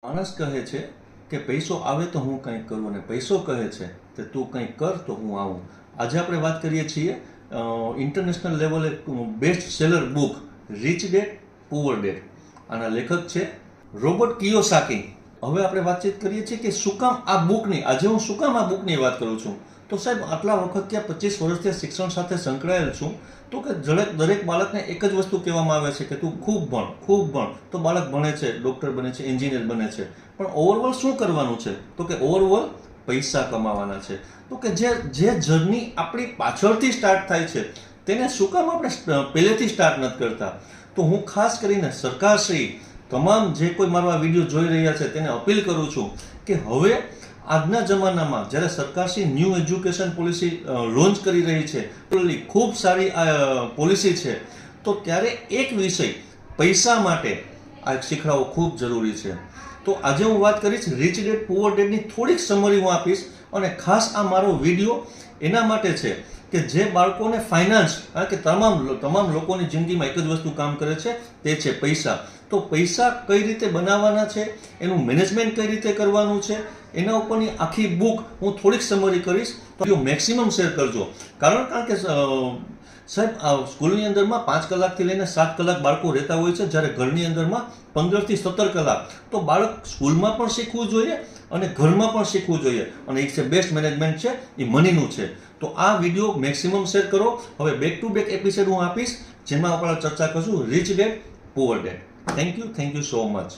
માણસ કહે છે કે પૈસો આવે તો હું કંઈક કરું અને પૈસો કહે છે કે તું કંઈક કર તો હું આવું. આજે આપણે વાત કરીએ છીએ ઇન્ટરનેશનલ લેવલે best seller book rich dead poor dead. આના લેખક છે રોબર્ટ કિયોસાકી. હવે આપણે વાતચીત કરીએ છીએ કે શું કામ આ બુકની આજે હું શું કામ આ બુકની વાત કરું છું. તો સાહેબ આટલા વખત ત્યાં 25 વર્ષથી શિક્ષણ સાથે સંકળાયેલ છું તો કે દરેક બાળકને એક જ વસ્તુ કહેવામાં આવે છે કે તું ખૂબ ભણ તો બાળક ભણે છે, ડૉક્ટર બને છે, એન્જિનિયર બને છે. પણ ઓવરઓલ શું કરવાનું છે તો કે ઓવરઓલ પૈસા કમાવાના છે. તો કે જે જર્ની આપણી પાછળથી સ્ટાર્ટ થાય છે તેને શું કામ આપણે પહેલેથી સ્ટાર્ટ નથી કરતા. તો હું ખાસ કરીને સરકારશ્રી તમામ જે કોઈ મારો આ વિડીયો જોઈ રહ્યા છે તેને અપીલ કરું છું કે હવે આજના જમાનામાં જ્યારે સરકારશ્રી ન્યૂ એજ્યુકેશન પોલિસી લોન્ચ કરી રહી છે, ખૂબ સારી પોલિસી છે, તો ત્યારે એક વિષય પૈસા માટે આ શીખડાવવો ખૂબ જરૂરી છે. તો આજે હું વાત કરીશ રિચ ડેડ પુઅર ડેડની થોડીક સમરી હું આપીશ અને ખાસ આ મારો વિડીયો એના માટે છે કે જે બાળકોને ફાઇનાન્સ કારણ કે તમામ લોકોની જિંદગીમાં એક જ વસ્તુ કામ કરે છે તે છે પૈસા. તો પૈસા કઈ રીતે બનાવવાના છે, એનું મેનેજમેન્ટ કઈ રીતે કરવાનું છે, એના ઉપરની આખી બુક હું થોડીક સમરી કરીશ. તો મેક્સિમમ શેર કરજો. કારણ કે સાહેબ સ્કૂલની અંદરમાં 5 કલાકથી લઈને 7 કલાક બાળકો રહેતા હોય છે, જ્યારે ઘરની અંદરમાં 15 થી 17 કલાક. તો બાળક સ્કૂલમાં પણ શીખવું જોઈએ અને ઘરમાં પણ શીખવું જોઈએ. અને એક છે બેસ્ટ મેનેજમેન્ટ છે એ મનીનું છે. તો આ વિડીયો મેક્સિમમ શેર કરો. હવે બેક ટુ બેક એપિસોડ હું આપીશ જેમાં આપણે ચર્ચા કરશું rich dead poor dead. Thank you so much.